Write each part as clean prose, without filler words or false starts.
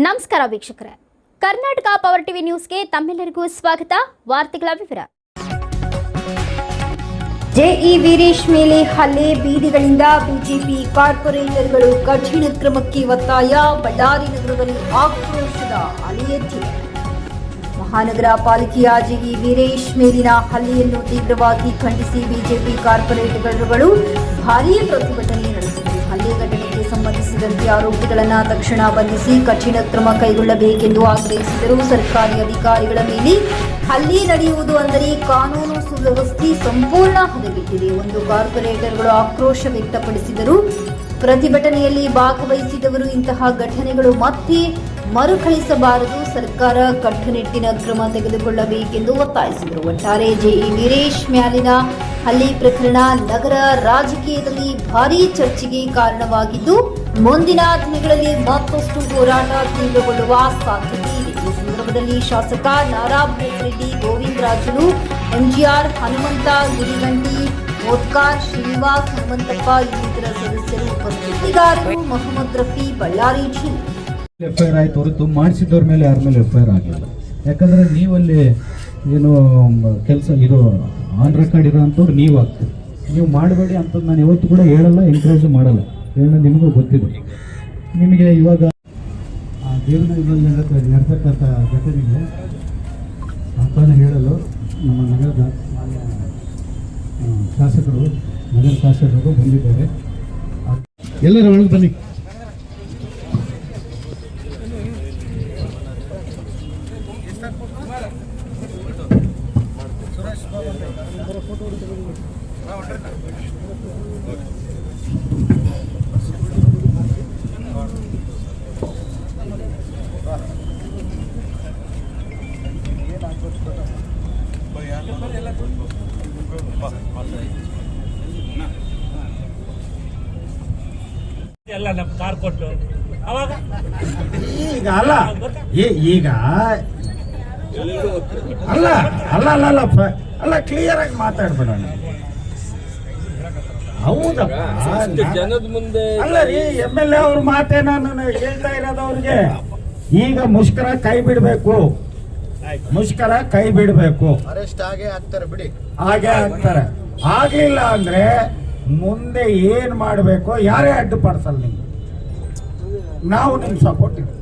ನಮಸ್ಕಾರ ವೀಕ್ಷಕರೇ, Karnataka power TV ನ್ಯೂಸ್ಗೆ ತಮ್ಮೆಲ್ಲರಿಗೂ ಸ್ವಾಗತ. ವಾರ್ತೆಗಳ ವಿವರ. ಜೆಇ ವೀರೇಶ್ ಮೇಲೆ ಹಲ್ಲೆ, ಬೀದಿಗಳಿಂದ ಬಿಜೆಪಿ ಕಾರ್ಪೊರೇಟರ್ಗಳು ಕಠಿಣ ಕ್ರಮಕ್ಕೆ ಒತ್ತಾಯ. ಬಳ್ಳಾರಿ ನಗರದಲ್ಲಿ ಆಕ್ರೋಶದ ಅಲೆ ಎದ್ದಿದೆ. ಮಹಾನಗರ ಪಾಲಿಕೆಯ ಜೆಇ ವೀರೇಶ್ ಮೇಲಿನ ಹಲ್ಲೆಯನ್ನು ತೀವ್ರವಾಗಿ ಖಂಡಿಸಿ ಬಿಜೆಪಿ ಕಾರ್ಪೊರೇಟರ್ಗಳು ಭಾರೀ ಪ್ರತಿಭಟನೆ ನಡೆಸಿದರು. ಹಲ್ಲೆ ಘಟನೆಗೆ ಸಂಬಂಧಿಸಿದಂತೆ ಆರೋಪಿಗಳನ್ನು ತಕ್ಷಣ ಬಂಧಿಸಿ ಕಠಿಣ ಕ್ರಮ ಕೈಗೊಳ್ಳಬೇಕೆಂದು ಆಗ್ರಹಿಸಿದರು. ಸರ್ಕಾರಿ ಅಧಿಕಾರಿಗಳ ಮೇಲೆ ಹಲ್ಲೆ ನಡೆಯುವುದು ಅಂದರೆ ಕಾನೂನು ಸುವ್ಯವಸ್ಥೆ ಸಂಪೂರ್ಣ ಹದಗೆಟ್ಟಿದೆ ಎಂದು ಕಾರ್ಪೊರೇಟರ್ಗಳು ಆಕ್ರೋಶ ವ್ಯಕ್ತಪಡಿಸಿದರು. ಪ್ರತಿಭಟನೆಯಲ್ಲಿ ಭಾಗವಹಿಸಿದವರು ಇಂತಹ ಘಟನೆಗಳು ಮತ್ತೆ ಮರುಕಳಿಸಬಾರದು, ಸರ್ಕಾರ ಕಟ್ಟುನಿಟ್ಟಿನ ಕ್ರಮ ತೆಗೆದುಕೊಳ್ಳಬೇಕೆಂದು ಒತ್ತಾಯಿಸಿದರು. ಒಟ್ಟಾರೆ ಜೆಇ ವೀರೇಶ್ ಮ್ಯಾಲಿನ ಹಲ್ಲೆ ಪ್ರಕರಣ ನಗರ ರಾಜಕೀಯದಲ್ಲಿ ಭಾರೀ ಚರ್ಚೆಗೆ ಕಾರಣವಾಗಿದ್ದು, ಮುಂದಿನ ದಿನಗಳಲ್ಲಿ ಮತ್ತಷ್ಟು ಹೋರಾಟ ತೀವ್ರಗೊಳ್ಳುವ ಸಾಧ್ಯತೆ ಇದೆ. ಈ ಸಂದರ್ಭದಲ್ಲಿ ಶಾಸಕ ನಾರಾಯಣ ರೆಡ್ಡಿ, ಗೋವಿಂದರಾಜುಲು, ಎಂಜಿಆರ್, ಹನುಮಂತ, ಗುಡಿಗಂಟಿ, ಮೋತ್ಕಾರ್, ಶ್ರೀನಿವಾಸ್, ಹನುಮಂತಪ್ಪ ಇನ್ನಿತರ ಸದಸ್ಯರು ಉಪಸ್ಥಿತರಿದ್ದರು. ಮೊಹಮ್ಮದ್ ರಫಿ, ಬಳ್ಳಾರಿ ಜಿಲ್ಲೆ. ಎಫ್ಐಆರ್ ಆಯ್ತು ಹೊರತು ಮಾಡಿಸಿದವ್ರ ಮೇಲೆ ಯಾರ ಮೇಲೆ ಎಫ್ಐಆರ್ ಆಗಿಲ್ಲ. ಯಾಕಂದ್ರೆ ನೀವಲ್ಲಿ ಏನು ಕೆಲಸ ಇದು ಆನ್ ರೆಕಾರ್ಡ್ ಇರೋಂಥವ್ರು ನೀವು ಆಗ್ತೀರಿ. ನೀವು ಮಾಡಬೇಡಿ ಅಂತ ನಾನು ಇವತ್ತು ಕೂಡ ಹೇಳಲ್ಲ, ಎಂಕರೇಜ್ ಮಾಡಲ್ಲ. ಏನೋ ನಿಮಗೂ ಗೊತ್ತಿದೆ. ನಿಮಗೆ ಇವಾಗ ಜೀವನದಲ್ಲಿ ನಡೆಸತಕ್ಕಂಥ ಘಟನೆಗೆ ಅಂತಾನೆ ಹೇಳಲು ನಮ್ಮ ನಗರದ ಶಾಸಕರು, ನಗರ ಶಾಸಕರು ಬಂದಿದ್ದಾರೆ. ಎಲ್ಲರ ಒಳಗೆ ಬನ್ನಿ. ಎಲ್ಲ ನಮ್ಮ ಕಾರ್ ಕೊಟ್ಟು ಅವಾಗ ಈಗ ಅಲ್ಲ ಈಗ ಅಲ್ಲ ಅಲ್ಲ ಅಲ್ಲ ಅಲ್ಲ ಅಲ್ಲ ಕ್ಲಿಯರ್ ಆಗಿ ಮಾತಾಡ್ಬೇಡೋಣ. ಹೌದಪ್ಪ, ಜನದ ಮುಂದೆ ಅಲ್ಲ ರೀ, MLA ಅವ್ರ ಮಾತೇ ನಾನು ಹೇಳ್ತಾ ಇರೋದು ಅವ್ರಿಗೆ. ಈಗ ಮುಷ್ಕರ ಕೈ ಬಿಡಬೇಕು, ಮುಷ್ಕರ ಕೈ ಬಿಡಬೇಕು. ಅರೆಸ್ಟ್ ಆಗೇ ಆಗ್ತಾರೆ ಬಿಡಿ, ಹಾಗೆ ಆಗ್ತಾರೆ. ಆಗ್ಲಿಲ್ಲ ಅಂದ್ರೆ ಮುಂದೆ ಏನ್ ಮಾಡಬೇಕು ಯಾರೇ ಅಡ್ಡುಪಡಿಸಲ್ಲ. ನಿಮ್ಗೆ ನಾವು ನಿಮ್ ಸಪೋರ್ಟ್ ಇದೆ.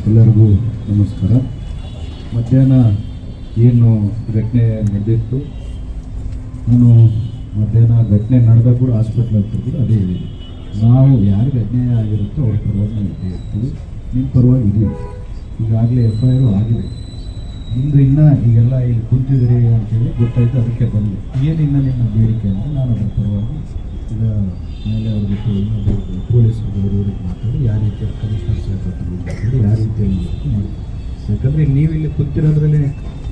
ಎಲ್ಲರಿಗೂ ನಮಸ್ಕಾರ. ಮಧ್ಯಾಹ್ನ ಏನು ಘಟನೆ ನಡೆದಿತ್ತು, ನಾನು ಮಧ್ಯಾಹ್ನ ಘಟನೆ ನಡೆದ ಕೂಡ ಹಾಸ್ಪಿಟ್ಲ್ ಹತ್ರ ಕೂಡ ಅದೇ ಹೇಳಿದೆ. ನಾವು ಯಾರಿಗೆ ಅನ್ಯಾಯ ಆಗಿರುತ್ತೋ ಅವ್ರ ಪರವಾಗಿ ನಾವು ಇದ್ದೇ ಇರ್ತೀವಿ, ನಿಮ್ಮ ಪರವಾಗಿ ಇದೀವಿ. ಈಗಾಗಲೇ FIR ಆಗಿದೆ. ನಿಮ್ಮದು ಇನ್ನೂ ಈಗೆಲ್ಲ ಇಲ್ಲಿ ಕುಂತಿದ್ರಿ ಅಂತೇಳಿ ಗೊತ್ತಾಯಿತು, ಅದಕ್ಕೆ ಬಂದೆ. ಏನಿನ್ನ ನಿಮ್ಮ ಬೇಡಿಕೆ ಅಂತ ನಾನು ಅದರ ಪರವಾಗಿ ಈಗ ಮೇಲೆ ಅವ್ರ ಜೊತೆ ಇನ್ನೊಬ್ಬರು ಪೊಲೀಸರು ಇವ್ರಿಗೆ ಮಾತಾಡಿ ಯಾವ ರೀತಿ ಕಮಿಷನರ್ ಸಾಹೇಬ್ ಮಾತಾಡಿ ಯಾವ ರೀತಿಯಾಗಿ ಮಾಡಿ. ಯಾಕಂದರೆ ನೀವು ಇಲ್ಲಿ ಕುಂತಿರೋದ್ರಲ್ಲಿ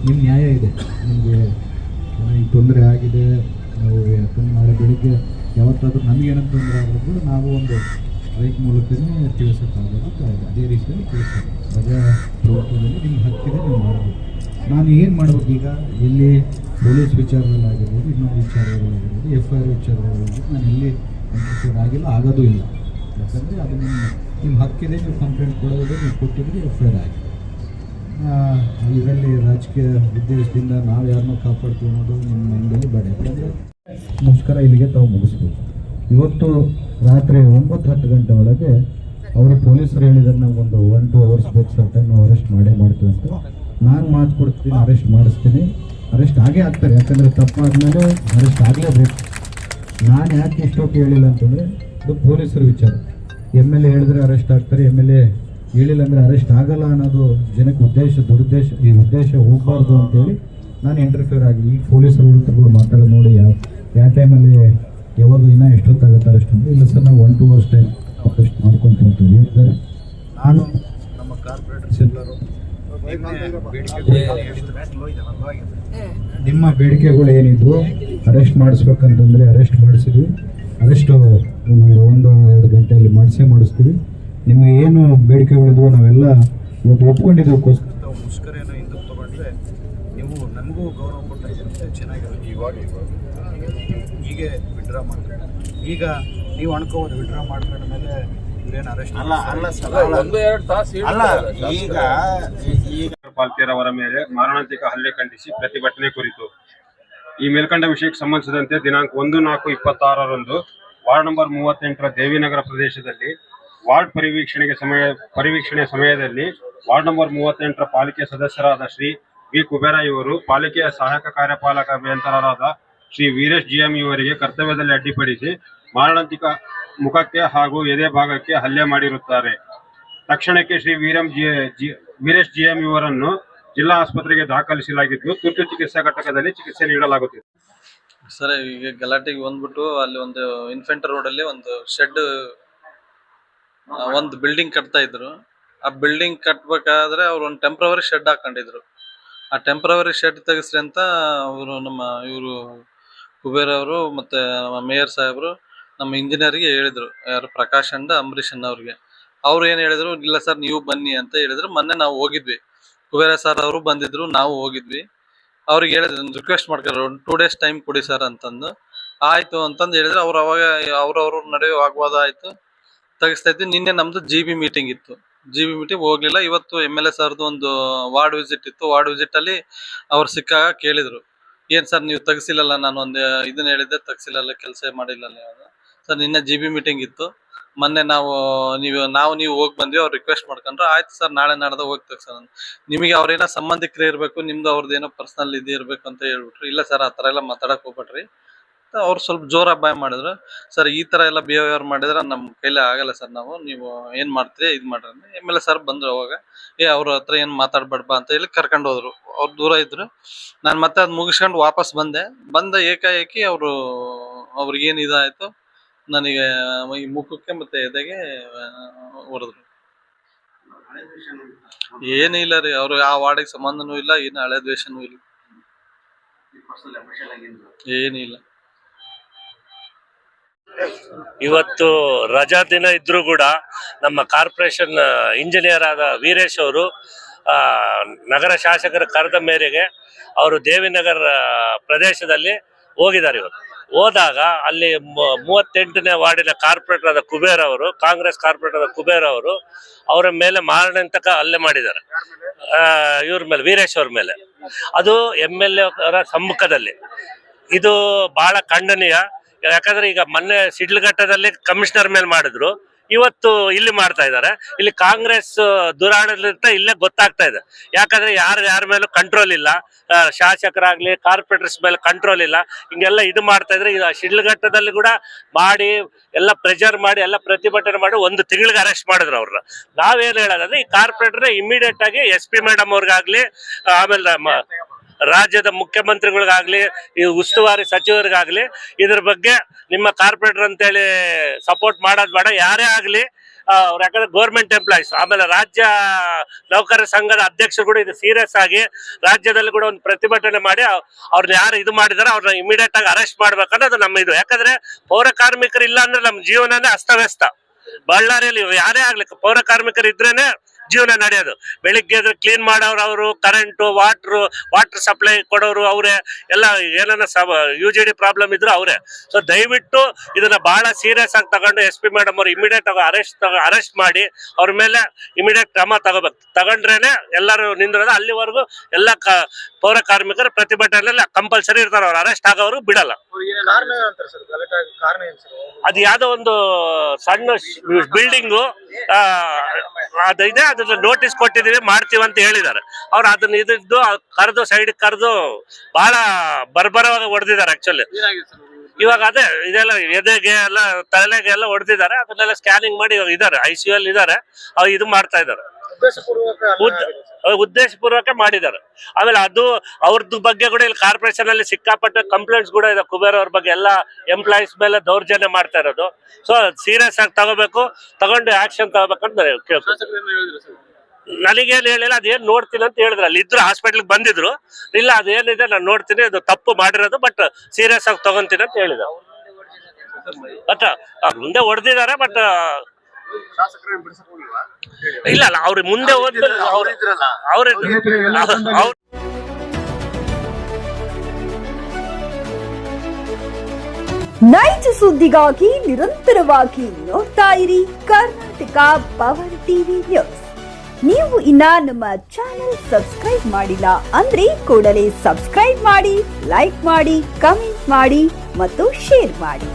ನಿಮ್ಮ ನ್ಯಾಯ ಇದೆ. ನಿಮಗೆ ಈ ತೊಂದರೆ ಆಗಿದೆ, ನಾವು ಯಾಕಂದ್ರೆ ನಾಳೆ ಬೆಳಿಗ್ಗೆ ಯಾವತ್ತಾದರೂ ನಮಗೇನಂತ ತೊಂದರೆ ಆದರೂ ಕೂಡ ನಾವು ಒಂದು ಸ್ಟ್ರೈಕ್ ಮೂಲಕನೇ ತಿಳಿಸೋಕ್ಕಾಗೋದು. ಅದೇ ರೀತಿಯಲ್ಲಿ ತಿಳಿಸೋದು ಪ್ರಜಾ ಪ್ರಭುತ್ವದಲ್ಲಿ ನಿಮ್ಮ ಹಕ್ಕಿದೆ, ನೀವು ಮಾಡ್ಬೋದು. ನಾನು ಏನು ಮಾಡ್ಬೇಕು ಈಗ, ಇಲ್ಲಿ ಪೊಲೀಸ್ ವಿಚಾರದಲ್ಲಾಗಿರ್ಬೋದು, ಇನ್ನೊಂದು ವಿಚಾರದಲ್ಲಾಗಿರ್ಬೋದು, FIR ವಿಚಾರದಲ್ಲಾಗಿರ್ಬೋದು, ನಾನು ಎಲ್ಲಿ ಕಂಪ್ಲೇಂಟ್ ಆಗಿಲ್ಲ, ಆಗೋದು ಇಲ್ಲ. ಯಾಕಂದರೆ ಅದು ನಿಮ್ಮ ಹಕ್ಕಿದೆ, ನೀವು ಕಂಪ್ಲೇಂಟ್ ಕೊಡೋದು, ನೀವು ಕೊಟ್ಟಿದ್ರೆ FIR ಆಗಿದೆ. ಇದರಲ್ಲಿ ರಾಜಕೀಯ ಉದ್ದೇಶದಿಂದ ನಾವು ಯಾರನ್ನೂ ಕಾಪಾಡ್ತೀವಿ ಅನ್ನೋದು ನಿಮ್ಮ ಮನದಲ್ಲಿ ಬೇಡ. ಯಾಕಂದರೆ ಮುಷ್ಕರ ಇಲ್ಲಿಗೆ ತಾವು ಮುಗಿಸ್ಬೇಕು. ಇವತ್ತು ರಾತ್ರಿ 9-10 ಗಂಟೆ ಒಳಗೆ ಅವರು ಪೊಲೀಸರು ಹೇಳಿದ್ರೆ ನಾವು ಒಂದು 1-2 ಅವರ್ಸ್ ಬೇಕು ಸರ್ಟನ್ ನಾವು ಅರೆಸ್ಟ್ ಮಾಡ್ತೀವಿ ಅಂತ ನಾನು ಮಾತು ಕೊಡ್ತೀನಿ. ಅರೆಸ್ಟ್ ಮಾಡಿಸ್ತೀನಿ, ಅರೆಸ್ಟ್ ಆಗೇ ಆಗ್ತಾರೆ. ಯಾಕಂದರೆ ತಪ್ಪಾದ್ಮೇಲೆ ಅರೆಸ್ಟ್ ಆಗಲೇಬೇಕು. ನಾನು ಯಾಕೆ ಇಷ್ಟೊಕ್ಕೆ ಹೇಳಿಲ್ಲ ಅಂತಂದರೆ ಇದು ಪೊಲೀಸರ ವಿಚಾರ. MLA ಹೇಳಿದ್ರೆ ಅರೆಸ್ಟ್ ಆಗ್ತಾರೆ, MLA ಹೇಳಿಲ್ಲ ಅಂದರೆ ಅರೆಸ್ಟ್ ಆಗಲ್ಲ ಅನ್ನೋದು ಜನಕ್ಕೆ ದುರುದ್ದೇಶ, ಈ ಉದ್ದೇಶ ಹೋಗಬಾರ್ದು ಅಂತೇಳಿ ನಾನು ಇಂಟರ್ಫಿಯರ್ ಆಗಿ ಈ ಪೊಲೀಸರು ಹುಡುಗರು ಮಾತಾಡೋದು ನೋಡಿ ಯಾವ ಟೈಮಲ್ಲಿ ಯಾವಾಗ ಇನ್ನೂ ಎಷ್ಟೊತ್ತಾಗುತ್ತೆ ಅರೆಸ್ಟ್ ಅಂದರೆ ಇಲ್ಲ ಸರ್, ನಾವು 1-2 ಅವರ್ಸ್ ಟೈಮ್ ಅರೆಸ್ಟ್ ಮಾಡ್ಕೊತೀವಿ ಹೇಳ್ತಾರೆ. ನಾನು ನಮ್ಮ ಕಾರ್ಪೊರೇಟರ್ಸ್ ಎಲ್ಲರೂ ನಿಮ್ಮ ಬೇಡಿಕೆಗಳು ಏನಿದ್ವು ಅರೆಸ್ಟ್ ಮಾಡಿಸ್ಬೇಕಂತಂದರೆ ಅರೆಸ್ಟ್ ಮಾಡಿಸಿದ್ವಿ. ಅರೆಸ್ಟ್ ಒಂದು 1-2 ಗಂಟೆಯಲ್ಲಿ ಮಾಡಿಸ್ತೀವಿ. ನಿಮಗೆ ಏನು ಬೇಡಿಕೆಗಳಿದ್ವು ನಾವೆಲ್ಲ ಇವತ್ತು ಒಪ್ಕೊಂಡಿದ್ದಕ್ಕೋಸ್ಕರ ಮುಷ್ಕರೇನ ಹಿಂದಕ್ಕೆ ತೊಗೊಂಡ್ರೆ ನೀವು ನಮಗೂ ಗೌರವ ಕೊಟ್ಟ ಚೆನ್ನಾಗಿರುತ್ತೆ. ಇವಾಗ ಹೀಗೆ ವಿಡ್ರಾ ಮಾಡ್ತಾರೆ. ಈಗ ನೀವು ಅನ್ಕೋಬೋದು ವಿಡ್ರಾ ಮಾಡ್ಕೊಂಡ ಮೇಲೆ ಇವ್ರೇನು ಅರೆಸ್ಟ್ ಈಗ ಪಾಲ್ಕೆರವರ ಮೇಲೆ ಮಾರಣಾಂತಿಕ ಹಲ್ಲೆ ಖಂಡಿಸಿ ಪ್ರತಿಭಟನೆ ಕುರಿತು ಈ ಮೇಲ್ಕಂಡ ವಿಷಯಕ್ಕೆ ಸಂಬಂಧಿಸಿದಂತೆ ದಿನಾಂಕ 1/4/26 ವಾರ್ಡ್ ನಂಬರ್ 38 ದೇವಿನಗರ ಪ್ರದೇಶದಲ್ಲಿ ವಾರ್ಡ್ ಪರಿವೀಕ್ಷಣೆ ಸಮಯದಲ್ಲಿ ವಾರ್ಡ್ ನಂಬರ್ 38 ಪಾಲಿಕೆ ಸದಸ್ಯರಾದ ಶ್ರೀ ವಿ ಕುಬೇರ ಇವರು ಪಾಲಿಕೆಯ ಸಹಾಯಕ ಕಾರ್ಯಪಾಲಕ ಅಭಿಯಂತರರಾದ ಶ್ರೀ ವೀರೇಶ್ ಜಿಎಂ ಇವರಿಗೆ ಕರ್ತವ್ಯದಲ್ಲಿ ಅಡ್ಡಿಪಡಿಸಿ ಮಾರಣಾಂತಿಕ ಮುಖಕ್ಕೆ ಹಾಗೂ ಎದೆ ಭಾಗಕ್ಕೆ ಹಲ್ಲೆ ಮಾಡಿರುತ್ತಾರೆ. ತಕ್ಷಣಕ್ಕೆ ಶ್ರೀ ವೀರೇಶ್ ಜಿಎಂ ಇವರನ್ನು ಜಿಲ್ಲಾ ಆಸ್ಪತ್ರೆಗೆ ದಾಖಲಿಸಲಾಗಿದ್ದು ತುರ್ತು ಚಿಕಿತ್ಸಾ ಘಟಕದಲ್ಲಿ ಚಿಕಿತ್ಸೆ ನೀಡಲಾಗುತ್ತಿದೆ. ಸರ್, ಈಗ ಗಲಾಟೆಗೆ ಬಂದ್ಬಿಟ್ಟು ಅಲ್ಲಿ ಒಂದು ಇನ್ಫೆಂಟರ್ ರೋಡ್ ಅಲ್ಲಿ ಒಂದು ಶೆಡ್, ಒಂದು ಬಿಲ್ಡಿಂಗ್ ಕಟ್ತಾ ಇದ್ರು. ಆ ಬಿಲ್ಡಿಂಗ್ ಕಟ್ಬೇಕಾದ್ರೆ ಅವ್ರು ಒಂದು ಟೆಂಪ್ರವರಿ ಶೆಡ್ ಹಾಕೊಂಡಿದ್ರು. ಆ ಟೆಂಪ್ರವರಿ ಶೆಡ್ ತೆಗಿಸ್ರಿ ಅಂತ ಇವರು ಕುಬೇರ್ ಅವರು ಮತ್ತೆ ನಮ್ಮ ಮೇಯರ್ ಸಾಹೇಬರು ನಮ್ಮ ಇಂಜಿನಿಯರ್ಗೆ ಹೇಳಿದ್ರು. ಯಾರು ಪ್ರಕಾಶ್ ಅಂಡ್ ಅಂಬರೀಶ್ ಅವ್ರಿಗೆ. ಅವ್ರು ಏನ್ ಹೇಳಿದ್ರು, ಇಲ್ಲ ಸರ್ ನೀವು ಬನ್ನಿ ಅಂತ ಹೇಳಿದ್ರು. ಮೊನ್ನೆ ನಾವು ಹೋಗಿದ್ವಿ, ಕುಬೇರ ಸರ್ ಅವರು ಬಂದಿದ್ರು, ನಾವು ಹೋಗಿದ್ವಿ. ಅವ್ರಿಗೆ ಹೇಳಿದ್ರು, ರಿಕ್ವೆಸ್ಟ್ ಮಾಡ್ಕೊಂಡ್ರು, ಒಂದು 2 days ಟೈಮ್ ಕೊಡಿ ಸರ್ ಅಂತಂದು. ಆಯ್ತು ಅಂತಂದು ಹೇಳಿದ್ರೆ ಅವ್ರು ಅವಾಗ ಅವ್ರವ್ರ ನಡುವೆ ವಾಗ್ವಾದ ಆಯ್ತು, ತೆಗಿಸ್ತಾ ಇದ್ವಿ. ನಿನ್ನೆ ನಮ್ದು GB ಮೀಟಿಂಗ್ ಇತ್ತು. GB ಮೀಟಿಂಗ್ ಹೋಗ್ಲಿಲ್ಲ. ಇವತ್ತು MLA ಸರ್ದು ಒಂದು ವಾರ್ಡ್ ವಿಸಿಟ್ ಇತ್ತು. ವಾರ್ಡ್ ವಿಸಿಟ್ ಅಲ್ಲಿ ಅವ್ರು ಸಿಕ್ಕಾಗ ಕೇಳಿದ್ರು, ಏನ್ ಸರ್ ನೀವು ತೆಗ್ಸಿಲ್ಲಲ್ಲ, ನಾನು ಒಂದು ಇದನ್ನ ಹೇಳಿದ್ದೆ, ತೆಗ್ಸಿಲ್ಲಲ್ಲ, ಕೆಲಸ ಮಾಡಿಲ್ಲ ಸರ್. ನಿನ್ನೆ GB ಮೀಟಿಂಗ್ ಇತ್ತು. ಮೊನ್ನೆ ನಾವು ಹೋಗಿ ಬಂದ್ವಿ. ಅವ್ರು ರಿಕ್ವೆಸ್ಟ್ ಮಾಡ್ಕೊಂಡ್ರು. ಆಯ್ತು ಸರ್, ನಾಳೆ ನಾಡ್ದ ಹೋಗಿ ತೆಗ್ಸೋಣ. ನಿಮಗೆ ಅವ್ರೇನೋ ಸಂಬಂಧಿಕರು ಇರ್ಬೇಕು, ನಿಮ್ದು ಅವ್ರದ್ದೇನೋ ಪರ್ಸನಲ್ ಇದು ಇರ್ಬೇಕು ಅಂತ ಹೇಳ್ಬಿಟ್ರು. ಇಲ್ಲ ಸರ್, ಆ ಥರ ಎಲ್ಲ ಮಾತಾಡಕ್ ಹೋಗ್ಬೇಡ್ರಿ. ಅವ್ರು ಸ್ವಲ್ಪ ಜೋರ ಬಾಯ್ ಮಾಡಿದ್ರು. ಸರ್, ಈ ತರ ಎಲ್ಲ ಬಿಹೇವಿಯರ್ ಮಾಡಿದ್ರೆ ನಮ್ಮ ಕೈಲಿ ಆಗಲ್ಲ ಸರ್, ನೀವು ಏನ್ ಮಾಡ್ತೀರಿ ಇದು ಮಾಡ್ರಿ. MLA ಸರ್ ಬಂದ್ರು. ಅವಾಗ ಅವ್ರ ಹತ್ರ ಏನ್ ಮಾತಾಡ್ಬೇಡ್ಬಾ ಅಂತ ಹೇಳಿ ಕರ್ಕೊಂಡು ಹೋದ್ರು. ಅವ್ರು ದೂರ ಇದ್ರು. ನಾನು ಮತ್ತೆ ಅದ್ ಮುಗಿಸ್ಕೊಂಡು ವಾಪಸ್ ಬಂದ ಏಕಾಏಕಿ ಅವ್ರಿಗೇನ್ ಇದಾಯ್ತು, ನನಗೆ ಈ ಮುಖಕ್ಕೆ ಮತ್ತೆ ಎದೆಗೆ ಹೊಡೆದ್ರು. ಏನಿಲ್ಲ ರೀ, ಅವ್ರು ಆ ವಾರ್ಡಿಗೆ ಸಂಬಂಧನೂ ಇಲ್ಲ, ಏನು ಹಳೆ ದ್ವೇಷನೂ ಇಲ್ಲ, ಏನಿಲ್ಲ. ಇವತ್ತು ರಜಾ ದಿನ ಇದ್ರೂ ಕೂಡ ನಮ್ಮ ಕಾರ್ಪೊರೇಷನ್ ಇಂಜಿನಿಯರ್ ಆದ ವೀರೇಶ್ ಅವರು ನಗರ ಶಾಸಕರ ಕರೆದ ಮೇರೆಗೆ ಅವರು ದೇವಿನಗರ ಪ್ರದೇಶದಲ್ಲಿ ಹೋಗಿದ್ದಾರೆ. ಇವತ್ತು ಹೋದಾಗ ಅಲ್ಲಿ 38ನೇ ವಾರ್ಡಿನ ಕಾರ್ಪೊರೇಟರ್ ಆದ ಕುಬೇರ್ ಅವರು, ಕಾಂಗ್ರೆಸ್ ಕಾರ್ಪೊರೇಟರ್ ಆದ ಕುಬೇರ್ ಅವರು ಅವರ ಮೇಲೆ ಮಾರಣಾಂತಿಕ ಹಲ್ಲೆ ಮಾಡಿದ್ದಾರೆ. ಇವ್ರ ಮೇಲೆ, ವೀರೇಶ್ ಅವ್ರ ಮೇಲೆ. ಅದು MLA ಅವರ ಸಮ್ಮುಖದಲ್ಲಿ. ಇದು ಬಹಳ ಖಂಡನೀಯ. ಯಾಕಂದ್ರೆ ಈಗ ಮೊನ್ನೆ ಶಿಡ್ಲಘಟ್ಟದಲ್ಲಿ ಕಮಿಷನರ್ ಮೇಲೆ ಮಾಡಿದ್ರು, ಇವತ್ತು ಇಲ್ಲಿ ಮಾಡ್ತಾ ಇದ್ದಾರೆ. ಇಲ್ಲಿ ಕಾಂಗ್ರೆಸ್ ದುರಾಡಳಿತ ಇಲ್ಲೇ ಗೊತ್ತಾಗ್ತಾ ಇದೆ. ಯಾಕಂದ್ರೆ ಯಾರ ಮೇಲೂ ಕಂಟ್ರೋಲ್ ಇಲ್ಲ, ಶಾಸಕರಾಗ್ಲಿ ಕಾರ್ಪೊರೇಟರ್ಸ್ ಮೇಲೆ ಕಂಟ್ರೋಲ್ ಇಲ್ಲ. ಹಿಂಗೆಲ್ಲ ಇದು ಮಾಡ್ತಾ ಇದ್ರೆ ಈಗ ಶಿಡ್ಲಘಟ್ಟದಲ್ಲಿ ಕೂಡ ಮಾಡಿ ಎಲ್ಲ ಪ್ರೆಷರ್ ಮಾಡಿ ಎಲ್ಲ ಪ್ರತಿಭಟನೆ ಮಾಡಿ 1 ತಿಂಗಳಿಗೆ ಅರೆಸ್ಟ್ ಮಾಡಿದ್ರು ಅವ್ರನ್ನ. ನಾವೇನ್ ಹೇಳೋದಂದ್ರೆ ಈ ಕಾರ್ಪೊರೇಟರ್ ಇಮಿಡಿಯೇಟ್ ಆಗಿ SP ಮೇಡಮ್ ಅವ್ರಿಗಾಗ್ಲಿ, ಆಮೇಲೆ ರಾಜ್ಯದ ಮುಖ್ಯಮಂತ್ರಿಗಳಿಗಾಗ್ಲಿ, ಈ ಉಸ್ತುವಾರಿ ಸಚಿವರಿಗಾಗ್ಲಿ ಇದ್ರ ಬಗ್ಗೆ ನಿಮ್ಮ ಕಾರ್ಪೊರೇಟರ್ ಅಂತೇಳಿ ಸಪೋರ್ಟ್ ಮಾಡೋದ್ ಬೇಡ. ಯಾರೇ ಆಗ್ಲಿ ಅವ್ರು, ಯಾಕಂದ್ರೆ ಗೌರ್ಮೆಂಟ್ ಎಂಪ್ಲಾಯೀಸ್, ಆಮೇಲೆ ರಾಜ್ಯ ನೌಕರರ ಸಂಘದ ಅಧ್ಯಕ್ಷರು ಕೂಡ ಇದು ಸೀರಿಯಸ್ ಆಗಿ ರಾಜ್ಯದಲ್ಲಿ ಕೂಡ ಒಂದು ಪ್ರತಿಭಟನೆ ಮಾಡಿ ಅವ್ರನ್ನ ಯಾರು ಇದು ಮಾಡಿದಾರೆ ಅವ್ರನ್ನ ಇಮಿಡಿಯೇಟ್ ಆಗಿ ಅರೆಸ್ಟ್ ಮಾಡ್ಬೇಕನ್ನೋದು ನಮ್ಮ ಇದು. ಯಾಕಂದ್ರೆ ಪೌರ ಕಾರ್ಮಿಕರು ಇಲ್ಲ ಅಂದ್ರೆ ನಮ್ಮ ಜೀವನನೇ ಅಸ್ತವ್ಯಸ್ತ. ಬಳ್ಳಾರಿಯಲ್ಲಿ ಯಾರೇ ಆಗ್ಲಿ ಪೌರ ಕಾರ್ಮಿಕರು ಇದ್ರೇನೆ ಜೀವನ ನಡೆಯೋದು. ಬೆಳಿಗ್ಗೆ ಕ್ಲೀನ್ ಮಾಡೋರು ಅವರು, ಕರೆಂಟು, ವಾಟರ್ ಸಪ್ಲೈ ಕೊಡೋರು ಅವರೇ, ಎಲ್ಲ ಏನಾನ UGD ಪ್ರಾಬ್ಲಮ್ ಇದ್ರು ಅವರೇ. ಸೊ ದಯವಿಟ್ಟು ಇದನ್ನ ಬಹಳ ಸೀರಿಯಸ್ ಆಗಿ ತಗೊಂಡು SP ಮೇಡಮ್ ಅವ್ರು ಇಮಿಡಿಯೇಟ್ ಆಗಿ ಅರೆಸ್ಟ್ ಮಾಡಿ ಅವ್ರ ಮೇಲೆ ಇಮಿಡಿಯೇಟ್ ಕ್ರಮ ತಗೋಬೇಕು. ತಗೊಂಡ್ರೇನೆ ಎಲ್ಲರೂ ನಿಂದಿರೋದು. ಅಲ್ಲಿವರೆಗೂ ಎಲ್ಲ ಪೌರ ಕಾರ್ಮಿಕರು ಪ್ರತಿಭಟನೆಯಲ್ಲಿ ಕಂಪಲ್ಸರಿ ಇರ್ತಾರೆ. ಅವ್ರು ಅರೆಸ್ಟ್ ಆಗೋರು ಬಿಡಲ್ಲ. ಅದು ಯಾವ್ದೋ ಒಂದು ಸಣ್ಣ ಬಿಲ್ಡಿಂಗು ಅದಿದೆ, ಅದನ್ನ ನೋಟಿಸ್ ಕೊಟ್ಟಿದೀವಿ, ಮಾಡ್ತೀವಿ ಅಂತ ಹೇಳಿದ್ದಾರೆ. ಅವ್ರು ಅದನ್ನ ಇದ್ದು ಕರೆದು ಸೈಡ್ ಕರೆದು ಬಹಳ ಬರ್ಬರವಾಗಿ ಹೊಡೆದಿದ್ದಾರೆ. ಆಕ್ಚುಲಿ ಇವಾಗ ಅದೇ ಇದೆಲ್ಲ ಎದೆಗೆ ಎಲ್ಲ ತಲೆಗೆ ಎಲ್ಲ ಹೊಡೆದಿದ್ದಾರೆ. ಅದನ್ನೆಲ್ಲ ಸ್ಕ್ಯಾನಿಂಗ್ ಮಾಡಿ ಇದಾರೆ, ICU ಅಲ್ಲಿ ಇದಾರೆ. ಅವ್ರು ಇದು ಮಾಡ್ತಾ ಇದ್ದಾರೆ, ಉದ್ದೇಶಪೂರ್ವಕ ಮಾಡಿದ್ದಾರೆ. ಆಮೇಲೆ ಅದು ಅವ್ರದ್ದು ಬಗ್ಗೆ ಕೂಡ ಇಲ್ಲಿ ಕಾರ್ಪೊರೇಷನ್ ಅಲ್ಲಿ ಸಿಕ್ಕಾಪಟ್ಟೆ ಕಂಪ್ಲೇಂಟ್ಸ್ ಕೂಡ ಇದೆ. ಕುಬೇರ್ ಅವ್ರ ಬಗ್ಗೆ ಎಲ್ಲ ಎಂಪ್ಲಾಯೀಸ್ ಮೇಲೆ ದೌರ್ಜನ್ಯ ಮಾಡ್ತಾ ಇರೋದು. ಸೊ ಸೀರಿಯಸ್ ಆಗಿ ತಗೋಬೇಕು, ತಗೊಂಡು ಆಕ್ಷನ್ ತಗೋಬೇಕಂತ ನನಗೇನು ಹೇಳಿಲ್ಲ. ಅದೇನ್ ನೋಡ್ತೀನಿ ಅಂತ ಹೇಳಿದ್ರು. ಅಲ್ಲಿ ಇದ್ರು, ಹಾಸ್ಪಿಟ್ಲಿಗೆ ಬಂದಿದ್ರು. ಇಲ್ಲ ಅದೇನಿದೆ ನಾನು ನೋಡ್ತೀನಿ, ಅದು ತಪ್ಪು ಮಾಡಿರೋದು, ಬಟ್ ಸೀರಿಯಸ್ ಆಗಿ ತಗೊಂತೀನಿ ಅಂತ ಹೇಳಿದ. ಬಟ್ ಮುಂದೆ ಹೊಡೆದಿದ್ದಾರೆ. ಬಟ್ ಇಲ್ಲ ಅವ್ರ ಮುಂದೆ ನೈಜ ಸುದ್ದಿಗಾಗಿ ನಿರಂತರವಾಗಿ ನೋಡ್ತಾ ಇರಿ ಕರ್ನಾಟಕ ಪವರ್ ಟಿವಿ ನ್ಯೂಸ್. ನೀವು ಇನ್ನ ನಮ್ಮ ಚಾನೆಲ್ ಸಬ್ಸ್ಕ್ರೈಬ್ ಮಾಡಿಲ್ಲ ಅಂದ್ರೆ ಕೂಡಲೇ ಸಬ್ಸ್ಕ್ರೈಬ್ ಮಾಡಿ, ಲೈಕ್ ಮಾಡಿ, ಕಮೆಂಟ್ ಮಾಡಿ ಮತ್ತು ಶೇರ್ ಮಾಡಿ.